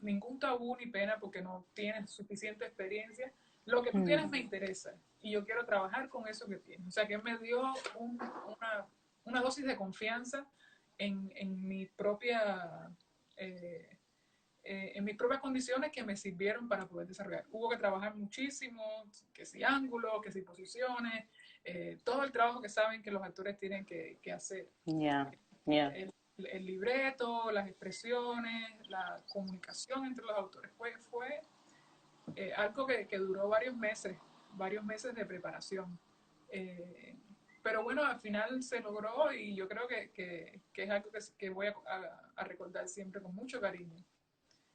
ningún tabú ni pena porque no tienes suficiente experiencia. Lo que tú tienes me interesa y yo quiero trabajar con eso que tienes. O sea, que él me dio una dosis de confianza en mi propia... en mis propias condiciones que me sirvieron para poder desarrollar. Hubo que trabajar muchísimo, que si ángulos, que si posiciones, todo el trabajo que saben que los actores tienen que hacer. El libreto, las expresiones, la comunicación entre los autores. Fue algo que duró varios meses de preparación. Pero bueno, al final se logró y yo creo que es algo que voy a recordar siempre con mucho cariño.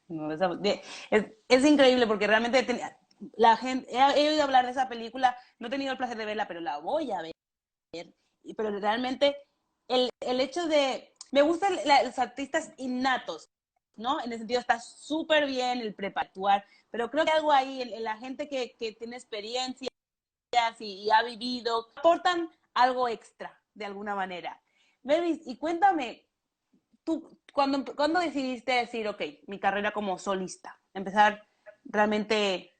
No, es increíble porque realmente la gente, he oído hablar de esa película, no he tenido el placer de verla, pero la voy a ver. Pero realmente el hecho de... Me gustan los artistas innatos, ¿no? En el sentido está súper bien el preparatuar, pero creo que algo ahí, la gente que tiene experiencias y ha vivido, aportan algo extra, de alguna manera. Melvis, y cuéntame, tú, ¿cuándo decidiste decir, ok, mi carrera como solista, empezar realmente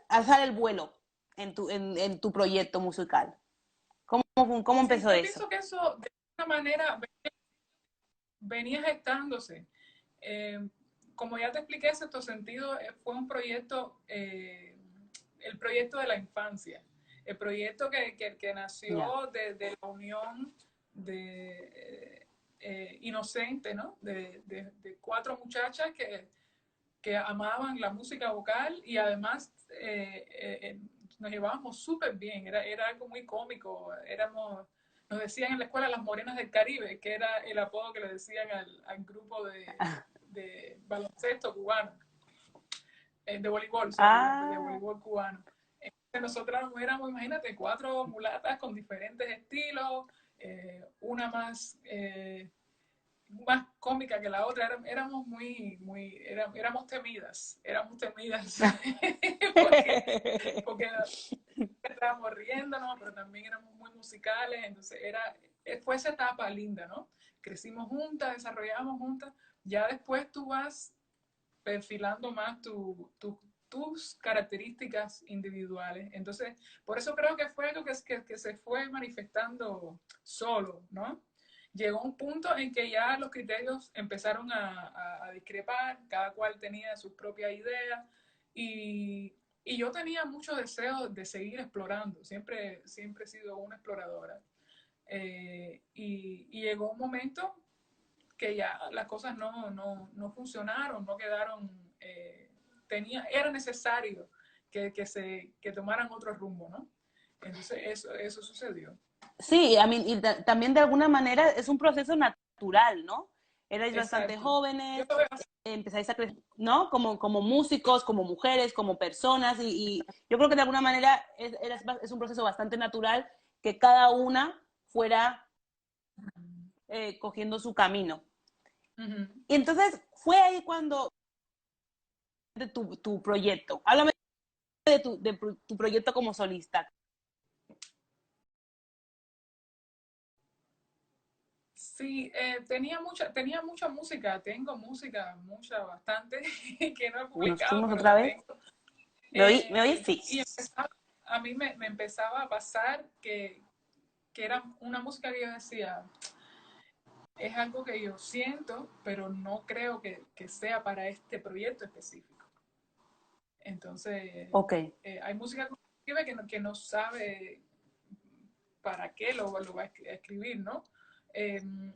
a alzar el vuelo en tu proyecto musical? ¿Cómo Sí, empezó yo eso? pienso que eso de alguna manera venía gestándose. Como ya te expliqué, Sexto Sentido fue un proyecto, el proyecto de la infancia, el proyecto que nació de la unión de inocente, ¿no? De 4 muchachas que amaban la música vocal y además nos llevábamos súper bien, era algo muy cómico, nos decían en la escuela las morenas del Caribe, que era el apodo que le decían al grupo de baloncesto cubano, de voleibol, de voleibol cubano. Nosotros éramos, imagínate, 4 mulatas con diferentes estilos, una más cómica que la otra, éramos éramos temidas porque estábamos riéndonos, pero también éramos muy musicales, entonces fue esa etapa linda, ¿no? Crecimos juntas, desarrollamos juntas, ya después tú vas perfilando más tus características individuales, entonces por eso creo que fue algo que se fue manifestando solo, ¿no? Llegó un punto en que ya los criterios empezaron a discrepar, cada cual tenía sus propias ideas y yo tenía mucho deseo de seguir explorando, siempre he sido una exploradora. Y llegó un momento que ya las cosas no funcionaron, no quedaron, era necesario que tomaran otro rumbo, ¿no? Entonces eso sucedió. Sí, y también de alguna manera es un proceso natural, ¿no? Erais bastante Exacto. jóvenes, empezáis a crecer, ¿no? Como músicos, como mujeres, como personas, y yo creo que de alguna manera es un proceso bastante natural que cada una fuera cogiendo su camino. Y entonces fue ahí cuando de tu proyecto. Háblame de tu proyecto como solista. Sí, tenía mucha música, tengo música, bastante, que no he Nos publicado, fuimos pero otra la vez. tengo. ¿Me oís? Sí. Y a mí me empezaba a pasar que era una música que yo decía, es algo que yo siento, pero no creo que sea para este proyecto específico. Entonces, hay música que no sabe para qué lo va a escribir, ¿no?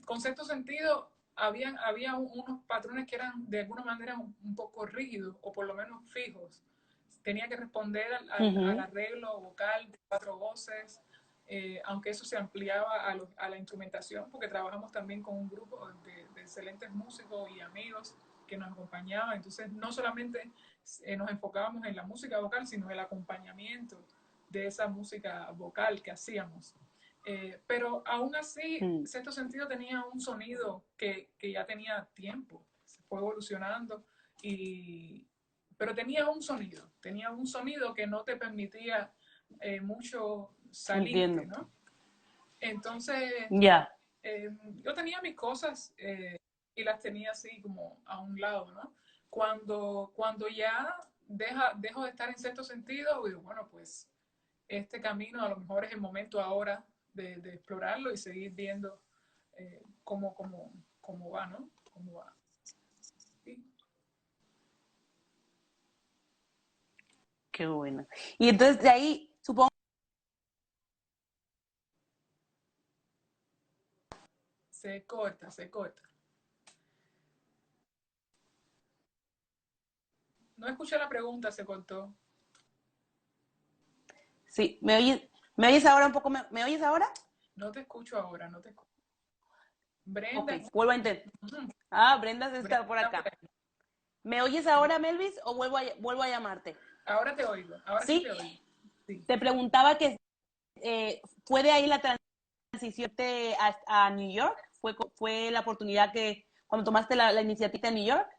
Con Sexto Sentido había unos patrones que eran de alguna manera un poco rígidos o por lo menos fijos. tenía que responder al arreglo vocal de 4 voces, aunque eso se ampliaba a la instrumentación, porque trabajamos también con un grupo de excelentes músicos y amigos que nos acompañaban. Entonces, no solamente nos enfocábamos en la música vocal, sino en el acompañamiento de esa música vocal que hacíamos. Pero aún así, Sexto Sentido tenía un sonido que ya tenía tiempo, se fue evolucionando, pero tenía un sonido que no te permitía mucho salirte, ¿no? Entonces, yo tenía mis cosas y las tenía así como a un lado, ¿no? Cuando ya dejo de estar en Sexto Sentido, digo, bueno, pues este camino a lo mejor es el momento ahora de explorarlo y seguir viendo cómo va, ¿no? Cómo va. Sí. Qué bueno. Y entonces de ahí, supongo... Se corta. No escuché la pregunta, se cortó. Sí, ¿me oyes ahora un poco? ¿Me oyes ahora? No te escucho ahora, no te escucho. Brenda. Ok, vuelvo a intentar. Brenda se está por acá. ¿Me oyes ahora, Melvis, o vuelvo a llamarte? Ahora te oigo, ahora sí te oigo. Sí. Te preguntaba que ¿fue de ahí la transición a New York? ¿Fue la oportunidad que cuando tomaste la iniciativa en New York?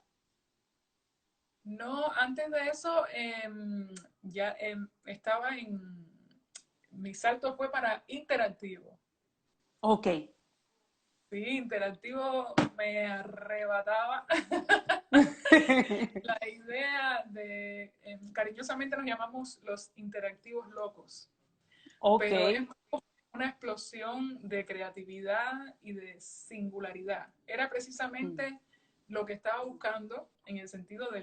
No, antes de eso ya estaba mi salto fue para Interactivo. Ok. Sí, Interactivo me arrebataba la idea de, cariñosamente nos llamamos los interactivos locos. Ok. Pero es una explosión de creatividad y de singularidad. Era precisamente lo que estaba buscando en el sentido de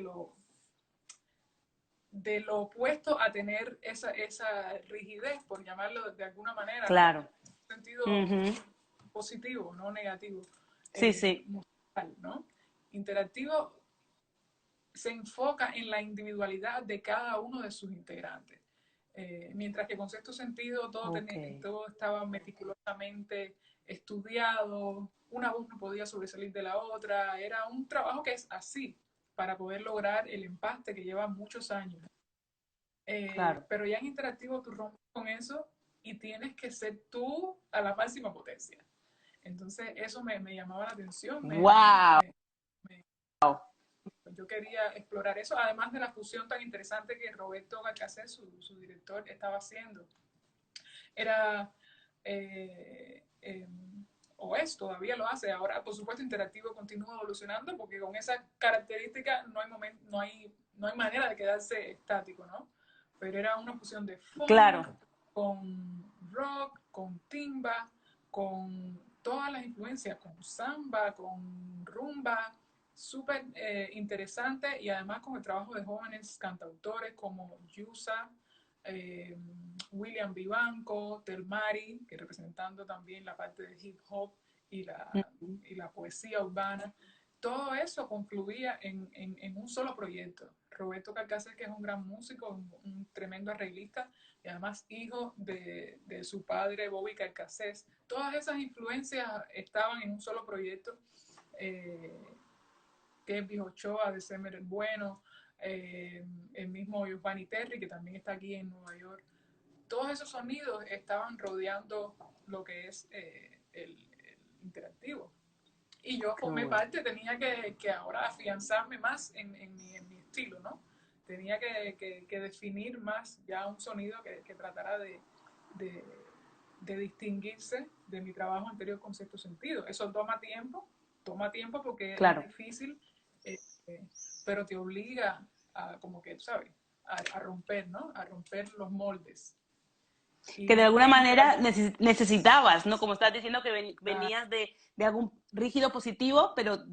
lo opuesto a tener esa rigidez, por llamarlo de alguna manera, claro, ¿no? En un sentido positivo, no negativo. Sí. Musical, ¿no? Interactivo se enfoca en la individualidad de cada uno de sus integrantes. Mientras que con Sexto Sentido todo estaba meticulosamente estudiado, una voz no podía sobresalir de la otra, era un trabajo que es así, para poder lograr el empaste que lleva muchos años. Claro. Pero ya en Interactivo tú rompes con eso y tienes que ser tú a la máxima potencia. Entonces eso me llamaba la atención. ¡Wow! Yo quería explorar eso, además de la fusión tan interesante que Roberto Balcácer, su director, estaba haciendo. Era, todavía lo hace. Ahora, por supuesto, Interactivo continúa evolucionando porque con esa característica no hay manera de quedarse estático, ¿no? Pero era una fusión de funk, con rock, con timba, con todas las influencias, con samba, con rumba, súper interesante, y además con el trabajo de jóvenes cantautores como Yusa, William Vivanco, Telmari, que representando también la parte de hip hop y la poesía urbana. Todo eso confluía en un solo proyecto. Roberto Calcácer, que es un gran músico, un tremendo arreglista, y además hijo de su padre Bobby Calcácer. Todas esas influencias estaban en un solo proyecto. Kevin Ochoa de Semer el Bueno, el mismo Giovanni Terry, que también está aquí en Nueva York. Todos esos sonidos estaban rodeando lo que es el interactivo. Y yo formé parte, tenía que ahora afianzarme más en mi estilo, ¿no? Tenía que definir más ya un sonido que tratara de distinguirse de mi trabajo anterior con Sexto Sentido. Eso toma tiempo porque es difícil, pero te obliga a, como que, ¿sabes? A romper, ¿no? A romper los moldes. Que de alguna manera necesitabas, ¿no? Como estás diciendo que venías de algún rígido positivo, pero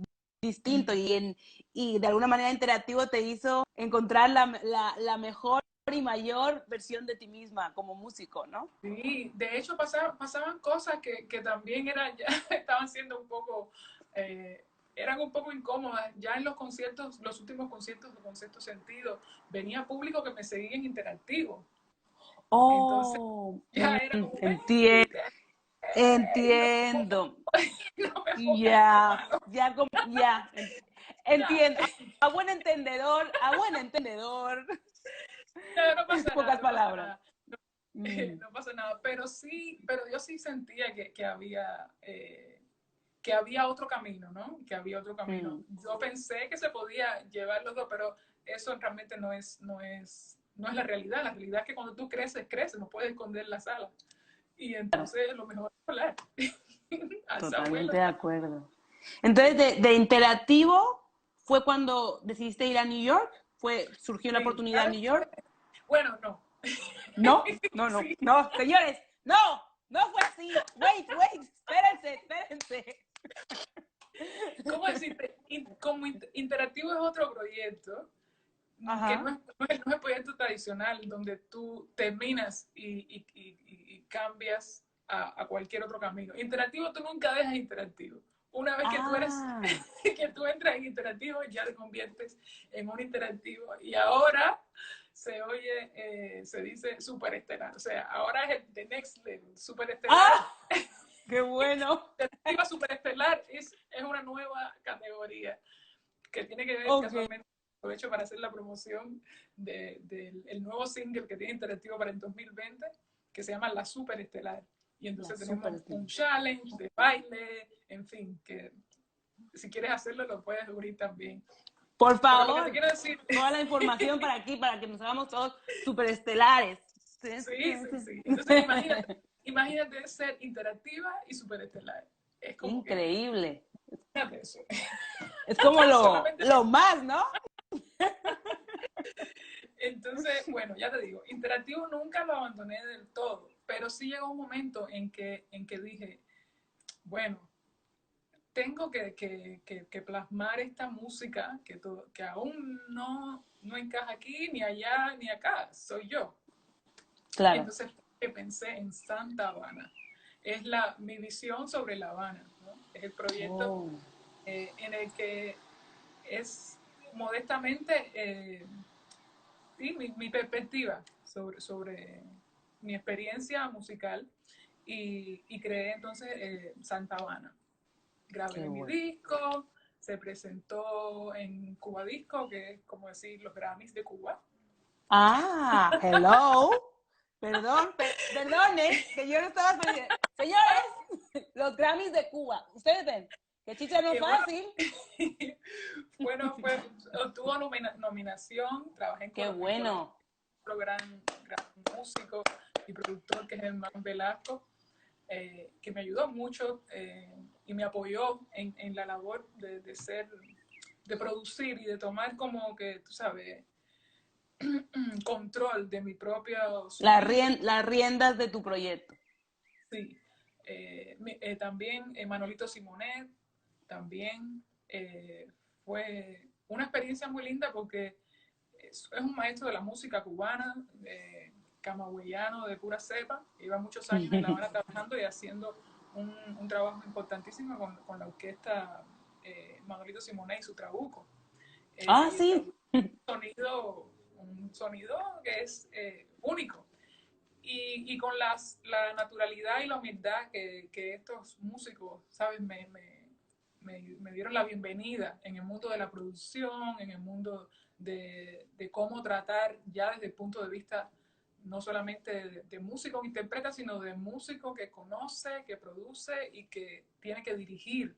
distinto, y de alguna manera Interactivo te hizo encontrar la mejor y mayor versión de ti misma como músico, ¿no? Sí, de hecho pasaban cosas que también ya estaban siendo un poco eran un poco incómodas. Ya en los conciertos, los últimos conciertos de Concepto Sentido, venía público que me seguía en Interactivo. Entonces, Oh, ya era como, entiendo, no, entiendo. no me pongas la Ya, mano. ya, Ya, entiendo. A buen entendedor. ya, no pasa nada, Pocas no pasa palabras. nada. No, Mm, no pasa nada. Pero sí, pero yo sí sentía que había otro camino, ¿no? Que había otro camino. mm. Yo pensé que se podía llevar los dos, pero eso realmente no es la realidad. La realidad es que cuando tú creces, creces, no puedes esconder la sala. Y entonces lo mejor es hablar. A esa Totalmente abuela. de acuerdo. Entonces, Sí, de interactivo fue cuando decidiste ir a New York, surgió la sí. oportunidad en ¿Sabes New qué fue? York. Bueno, no. No, Sí. no, señores, no fue así. Wait, espérense. ¿Cómo decirte? Como interactivo es otro proyecto que Ajá. no es el proyecto tradicional donde tú terminas y cambias a cualquier otro camino. Interactivo tú nunca dejas interactivo. Una vez que tú eres, Ah, que tú entras en interactivo, ya te conviertes en un interactivo. Y ahora se oye, se dice superestelar. O sea, ahora es el the next level. Superestelar, ah, qué bueno. interactiva superestelar es una nueva categoría que tiene que ver Ok. casualmente, aprovecho para hacer la promoción del nuevo single que tiene Interactivo para el 2020, que se llama La Superestelar. Y La entonces super tenemos un challenge de baile, en fin, que si quieres hacerlo lo puedes abrir también. Por Pero lo que te favor, quiero decir, toda la información para aquí, para que nos hagamos todos superestelares. sí. Entonces imagínate ser interactiva y superestelar. Es como que, Increíble. imagínate eso. Es como Solamente lo más, ¿no? entonces, bueno, ya te digo, interactivo nunca lo abandoné del todo, pero sí llegó un momento en que dije, bueno, tengo que plasmar esta música que aún no encaja aquí, ni allá, ni acá, soy yo. Y Claro. entonces pensé en Santa Habana. Es mi visión sobre La Habana, ¿no? Es el proyecto Oh. en el que es modestamente sí, mi perspectiva sobre mi experiencia musical y creé entonces Santa Habana. Qué Grabé mi bueno. disco, se presentó en Cuba Disco, que es como decir los Grammys de Cuba. Ah, hello. Perdone, que yo no estaba pendiente. Señores, los Grammys de Cuba. Ustedes ven, que chicha no Que bueno, fácil. obtuvo nominación, trabajé en Qué colaboración bueno. con otro gran músico y productor que es Germán Velasco. Que me ayudó mucho y me apoyó en la labor de producir y de tomar como que, tú sabes, control de mi propio sonido. Las riendas de tu proyecto. Sí. También Manolito Simonet, también fue una experiencia muy linda porque es un maestro de la música cubana, camagüeyano de pura cepa, lleva muchos años en La Habana trabajando y haciendo un trabajo importantísimo con la orquesta Manolito Simonet y su trabuco. Ah, Y el sí. trabuco un sonido que es único. Y con la naturalidad y la humildad que estos músicos, ¿sabes? Me dieron la bienvenida en el mundo de la producción, en el mundo de cómo tratar ya desde el punto de vista no solamente de músico que interpreta, sino de músico que conoce, que produce y que tiene que dirigir.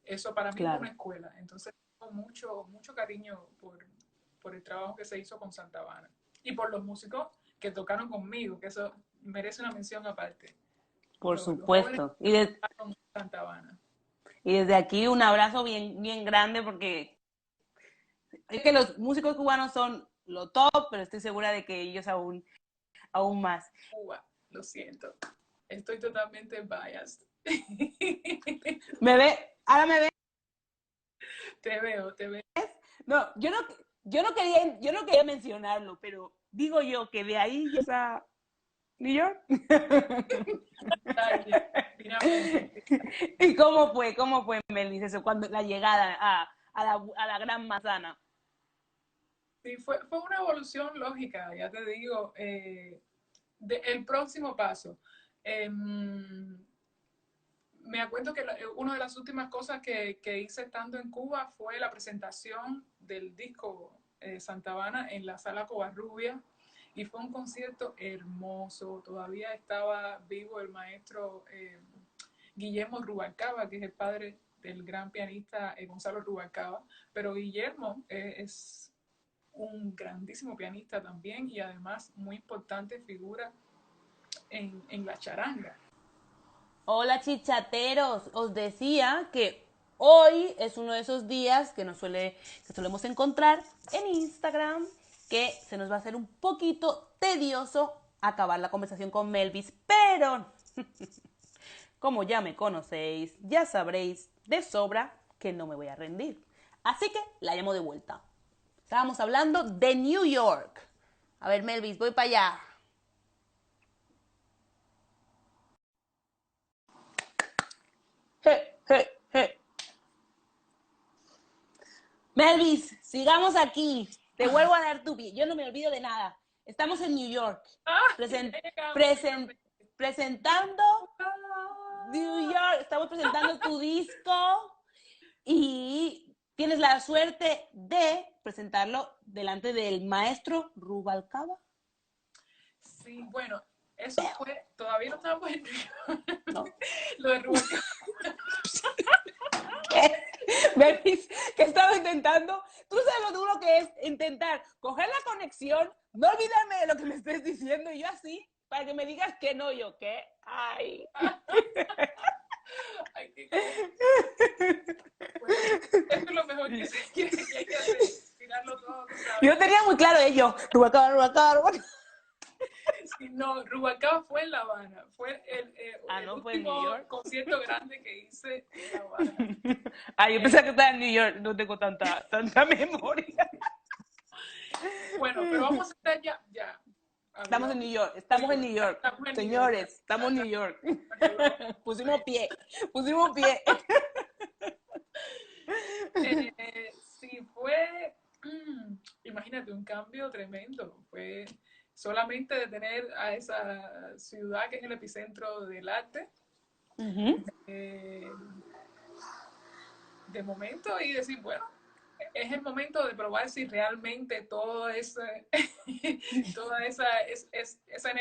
Eso para mí fue Claro. una escuela. Entonces, tengo mucho cariño por el trabajo que se hizo con Santa Habana y por los músicos que tocaron conmigo, que eso merece una mención aparte. Por Los jóvenes supuesto. que tocaron Santa Habana. Y desde aquí un abrazo bien grande porque es que los músicos cubanos son lo top, pero estoy segura de que ellos aún más. Cuba, lo siento. Estoy totalmente biased. Ahora me ve. Te veo. No, yo no quería mencionarlo, pero digo yo que de ahí esa New York. Finalmente. ¿Y cómo fue, Melvis, eso, cuando la llegada a la Gran Manzana? Sí, fue una evolución lógica, ya te digo. El próximo paso. Me acuerdo que una de las últimas cosas que hice estando en Cuba fue la presentación del disco Santa Habana en la Sala Covarrubia, y fue un concierto hermoso. Todavía estaba vivo el maestro Guillermo Rubalcaba, que es el padre del gran pianista Gonzalo Rubalcaba, pero Guillermo es un grandísimo pianista también, y además muy importante figura en la charanga. Hola chichateros, os decía que hoy es uno de esos días que que solemos encontrar en Instagram, que se nos va a hacer un poquito tedioso acabar la conversación con Melvis, pero como ya me conocéis, ya sabréis de sobra que no me voy a rendir. Así que la llamo de vuelta. Estábamos hablando de New York. A ver, Melvis, voy para allá. Hey, hey, hey. Melvis, sigamos aquí. Te vuelvo a dar tu pie. Yo no me olvido de nada. Estamos en New York. Presentando New York. Estamos presentando tu disco y tienes la suerte de presentarlo delante del maestro Rubalcaba. Sí, bueno, eso fue, todavía no estábamos en no. Lo de Rubalcaba. Melvis, que estaba intentando, tú sabes lo duro que es intentar coger la conexión, no olvidarme de lo que me estés diciendo, y yo así, para que me digas que no, yo qué, ay. Ay, qué bueno, esto es lo mejor que hay que hacer, tirarlo todo, ¿sabes? Yo tenía muy claro ello, Rubalcaba. Sí, no, Rubalcaba fue en La Habana, fue el no fue en New último York. concierto grande que hice en La Habana. Yo pensaba que estaba en New York, no tengo tanta memoria. Bueno, pero vamos a estar ya. Estamos en New York, estamos en New York. Señores, estamos en New York. Pusimos pie. Sí, fue, imagínate, un cambio tremendo. Fue solamente de tener a esa ciudad que es el epicentro del arte, de momento, y decir, bueno, es el momento de probar si realmente toda esa energía